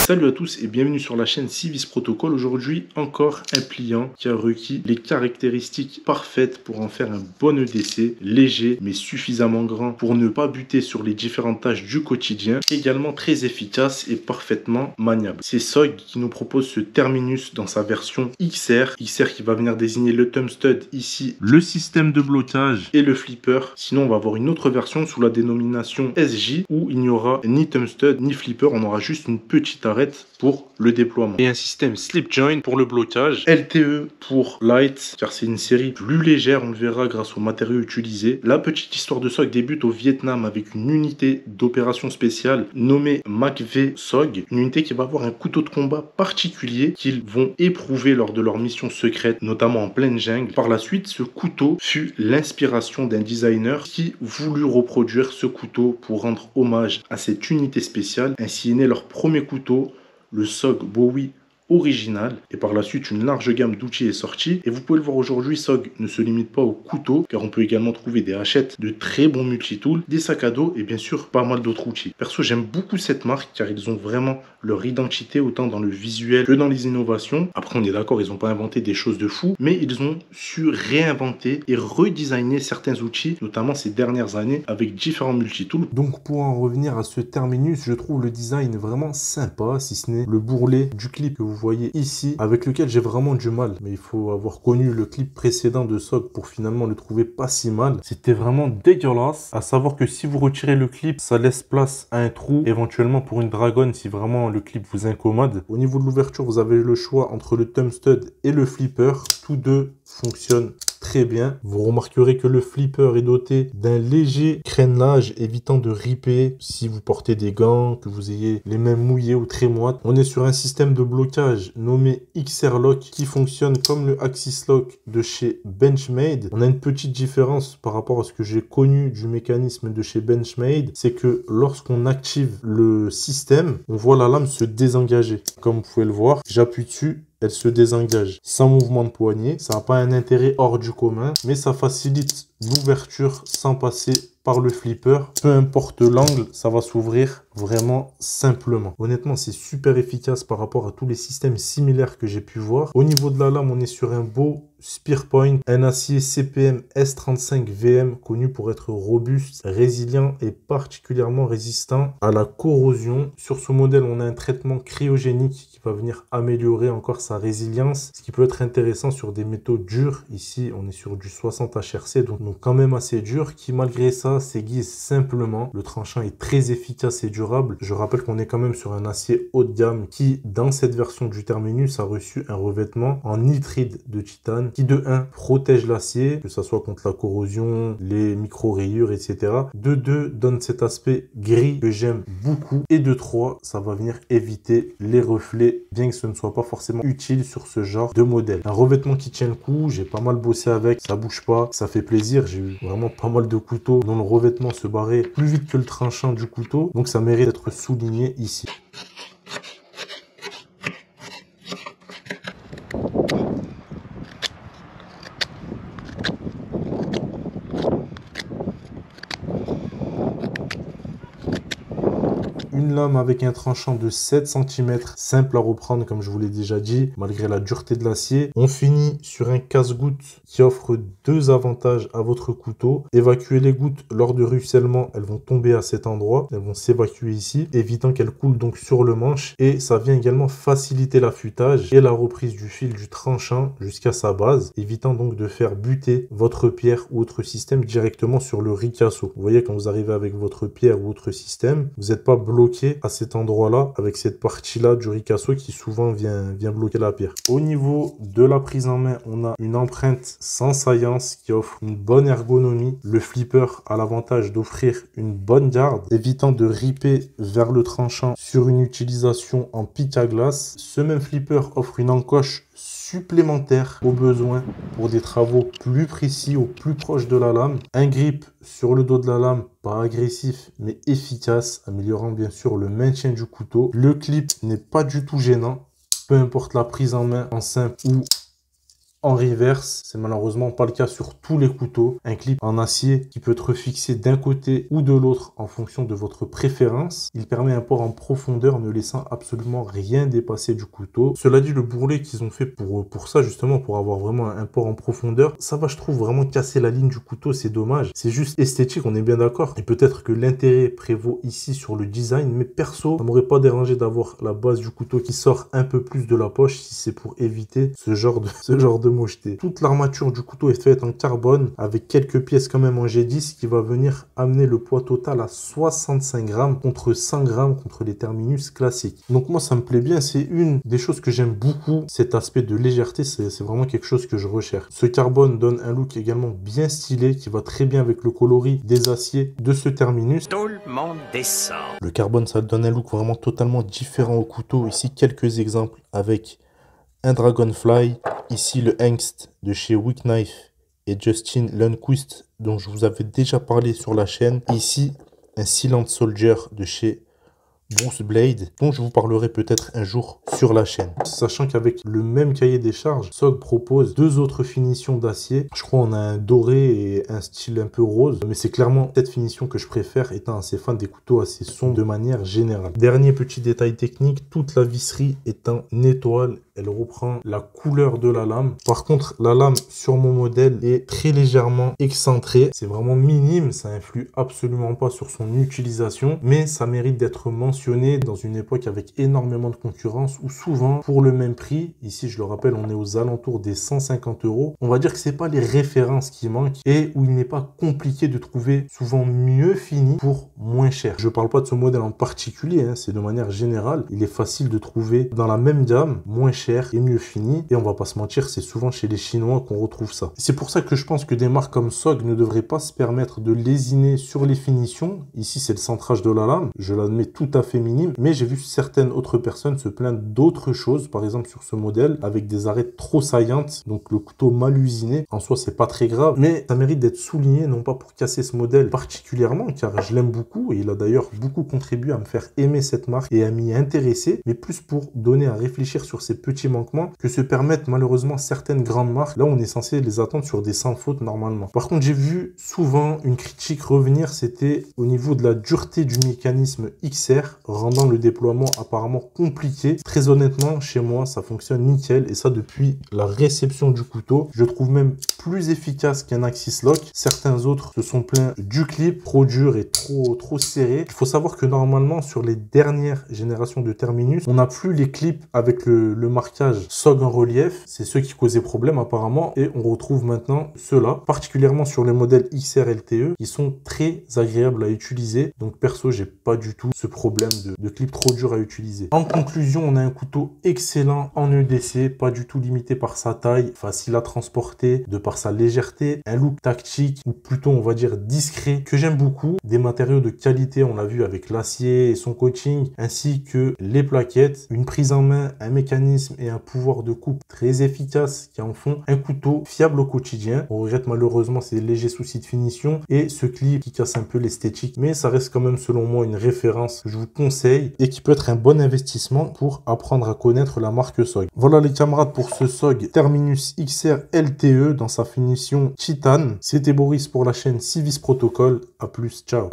Salut à tous et bienvenue sur la chaîne Civis Protocol. Aujourd'hui, encore un pliant qui a requis les caractéristiques parfaites pour en faire un bon EDC, léger mais suffisamment grand pour ne pas buter sur les différentes tâches du quotidien, également très efficace et parfaitement maniable. C'est SOG qui nous propose ce terminus dans sa version XR qui va venir désigner le thumb stud ici, le système de blocage et le flipper. Sinon, on va avoir une autre version sous la dénomination SJ où il n'y aura ni thumb stud ni flipper, on aura juste une petite arête pour le déploiement. Et un système slip joint pour le blocage, LTE pour light, car c'est une série plus légère, on le verra grâce aux matériaux utilisés. La petite histoire de SOG débute au Vietnam avec une unité d'opération spéciale nommée MACV SOG, une unité qui va avoir un couteau de combat particulier qu'ils vont éprouver lors de leur mission secrète, notamment en pleine jungle. Par la suite, ce couteau fut l'inspiration d'un designer qui voulut reproduire ce couteau pour rendre hommage à cette unité spéciale. Ainsi est né leur premier couteau, le SOG Bowie original, et par la suite une large gamme d'outils est sortie. Et vous pouvez le voir aujourd'hui, SOG ne se limite pas au couteau, car on peut également trouver des hachettes, de très bons multitools, des sacs à dos et bien sûr pas mal d'autres outils. Perso, j'aime beaucoup cette marque car ils ont vraiment leur identité autant dans le visuel que dans les innovations. Après, on est d'accord, ils n'ont pas inventé des choses de fou, mais ils ont su réinventer et redesigner certains outils, notamment ces dernières années avec différents multitools. Donc pour en revenir à ce terminus, je trouve le design vraiment sympa, si ce n'est le bourrelet du clip que vous voyez ici, avec lequel j'ai vraiment du mal. Mais il faut avoir connu le clip précédent de SOG pour finalement le trouver pas si mal. C'était vraiment dégueulasse. À savoir que si vous retirez le clip, ça laisse place à un trou, éventuellement pour une dragonne si vraiment le clip vous incommode. Au niveau de l'ouverture, vous avez le choix entre le thumb stud et le flipper. Tous deux fonctionnent très bien. Vous remarquerez que le flipper est doté d'un léger crénelage évitant de ripper si vous portez des gants, que vous ayez les mains mouillées ou très moites. On est sur un système de blocage nommé XR Lock qui fonctionne comme le Axis Lock de chez Benchmade. On a une petite différence par rapport à ce que j'ai connu du mécanisme de chez Benchmade, c'est que lorsqu'on active le système, on voit la lame se désengager. Comme vous pouvez le voir, j'appuie dessus, elle se désengage sans mouvement de poignet. Ça n'a pas un intérêt hors du commun, mais ça facilite l'ouverture sans passer par le flipper. Peu importe l'angle, ça va s'ouvrir vraiment simplement. Honnêtement, c'est super efficace par rapport à tous les systèmes similaires que j'ai pu voir. Au niveau de la lame, on est sur un beau Spearpoint, un acier CPM S35 VM connu pour être robuste, résilient et particulièrement résistant à la corrosion. Sur ce modèle, on a un traitement cryogénique qui va venir améliorer encore sa résilience, ce qui peut être intéressant sur des métaux durs. Ici, on est sur du 60 HRC, donc quand même assez dur, qui malgré ça s'aiguise simplement. Le tranchant est très efficace et durable. Je rappelle qu'on est quand même sur un acier haut de gamme qui, dans cette version du terminus, a reçu un revêtement en nitride de titane qui de 1 protège l'acier, que ce soit contre la corrosion, les micro-rayures, etc. De 2 donne cet aspect gris que j'aime beaucoup. Et de 3, ça va venir éviter les reflets, bien que ce ne soit pas forcément utile sur ce genre de modèle. Un revêtement qui tient le coup, j'ai pas mal bossé avec, ça bouge pas, ça fait plaisir. J'ai eu vraiment pas mal de couteaux dont le revêtement se barrait plus vite que le tranchant du couteau, donc ça mérite d'être souligné ici. Une lame avec un tranchant de 7 cm, simple à reprendre comme je vous l'ai déjà dit, malgré la dureté de l'acier. On finit sur un casse-goutte qui offre 2 avantages à votre couteau. Évacuer les gouttes lors de ruissellement, elles vont tomber à cet endroit, elles vont s'évacuer ici, évitant qu'elles coulent donc sur le manche. Et ça vient également faciliter l'affûtage et la reprise du fil du tranchant jusqu'à sa base, évitant donc de faire buter votre pierre ou autre système directement sur le ricasso. Vous voyez, quand vous arrivez avec votre pierre ou autre système, vous n'êtes pas bloqué à cet endroit-là, avec cette partie-là du ricasso qui souvent vient bloquer la pierre. Au niveau de la prise en main, on a une empreinte sans saillance qui offre une bonne ergonomie. Le flipper a l'avantage d'offrir une bonne garde, évitant de ripper vers le tranchant sur une utilisation en pic à glace. Ce même flipper offre une encoche supplémentaire au besoin pour des travaux plus précis ou plus proches de la lame. Un grip sur le dos de la lame, pas agressif mais efficace, améliorant bien sûr le maintien du couteau. Le clip n'est pas du tout gênant, peu importe la prise en main en simple ou en reverse. C'est malheureusement pas le cas sur tous les couteaux. Un clip en acier qui peut être fixé d'un côté ou de l'autre en fonction de votre préférence. Il permet un port en profondeur ne laissant absolument rien dépasser du couteau. Cela dit, le bourrelet qu'ils ont fait pour ça justement, pour avoir vraiment un port en profondeur, ça va, je trouve, vraiment casser la ligne du couteau. C'est dommage. C'est juste esthétique, on est bien d'accord. Et peut-être que l'intérêt prévaut ici sur le design, mais perso, ça m'aurait pas dérangé d'avoir la base du couteau qui sort un peu plus de la poche si c'est pour éviter ce genre de mocheté. Toute l'armature du couteau est faite en carbone avec quelques pièces quand même en G10 qui va venir amener le poids total à 65 grammes contre 100 grammes contre les Terminus classiques. Donc moi ça me plaît bien, c'est une des choses que j'aime beaucoup, cet aspect de légèreté, c'est vraiment quelque chose que je recherche. Ce carbone donne un look également bien stylé qui va très bien avec le coloris des aciers de ce Terminus. Tout le monde descend. Le carbone ça donne un look vraiment totalement différent au couteau. Ici quelques exemples avec un Dragonfly, ici le Hengst de chez Weak Knife et Justin Lundquist dont je vous avais déjà parlé sur la chaîne. Ici un Silent Soldier de chez Bruce Blade, dont je vous parlerai peut-être un jour sur la chaîne. Sachant qu'avec le même cahier des charges, SOG propose deux autres finitions d'acier. Je crois on a un doré et un style un peu rose, mais c'est clairement cette finition que je préfère étant assez fan des couteaux assez sombres de manière générale. Dernier petit détail technique, toute la visserie est en étoile. Elle reprend la couleur de la lame. Par contre, la lame sur mon modèle est très légèrement excentrée. C'est vraiment minime, ça influe absolument pas sur son utilisation, mais ça mérite d'être mentionné dans une époque avec énormément de concurrence où souvent, pour le même prix, ici je le rappelle, on est aux alentours des 150 €. On va dire que c'est pas les références qui manquent et où il n'est pas compliqué de trouver souvent mieux fini pour moins cher. Je parle pas de ce modèle en particulier, hein, c'est de manière générale. Il est facile de trouver dans la même gamme, moins cher et mieux fini, et on va pas se mentir, c'est souvent chez les Chinois qu'on retrouve ça. C'est pour ça que je pense que des marques comme SOG ne devraient pas se permettre de lésiner sur les finitions. Ici c'est le centrage de la lame, je l'admets tout à fait minime, mais j'ai vu certaines autres personnes se plaindre d'autres choses, par exemple sur ce modèle avec des arêtes trop saillantes, donc le couteau mal usiné. En soi c'est pas très grave, mais ça mérite d'être souligné, non pas pour casser ce modèle particulièrement, car je l'aime beaucoup et il a d'ailleurs beaucoup contribué à me faire aimer cette marque et à m'y intéresser, mais plus pour donner à réfléchir sur ces petits manquements que se permettent malheureusement certaines grandes marques. Là on est censé les attendre sur des sans fautes normalement. Par contre j'ai vu souvent une critique revenir, c'était au niveau de la dureté du mécanisme XR, rendant le déploiement apparemment compliqué. Très honnêtement chez moi ça fonctionne nickel et ça depuis la réception du couteau. Je trouve même plus efficace qu'un Axis Lock. Certains autres se sont plaints du clip trop dur et trop serré. Il faut savoir que normalement sur les dernières générations de Terminus on n'a plus les clips avec le marquage SOG en relief, c'est ceux qui causaient problème apparemment, et on retrouve maintenant ceux-là, particulièrement sur les modèles XR LTE, qui sont très agréables à utiliser. Donc perso, j'ai pas du tout ce problème de clip trop dur à utiliser. En conclusion, on a un couteau excellent en EDC, pas du tout limité par sa taille, facile à transporter, de par sa légèreté, un look tactique, ou plutôt on va dire discret, que j'aime beaucoup, des matériaux de qualité, on l'a vu avec l'acier et son coating, ainsi que les plaquettes, une prise en main, un mécanisme et un pouvoir de coupe très efficace qui en font un couteau fiable au quotidien. On regrette malheureusement ces légers soucis de finition et ce clip qui casse un peu l'esthétique, mais ça reste quand même selon moi une référence que je vous conseille et qui peut être un bon investissement pour apprendre à connaître la marque SOG. Voilà les camarades pour ce SOG Terminus XR LTE dans sa finition titane. C'était Boris pour la chaîne Civis Protocol. À plus, ciao.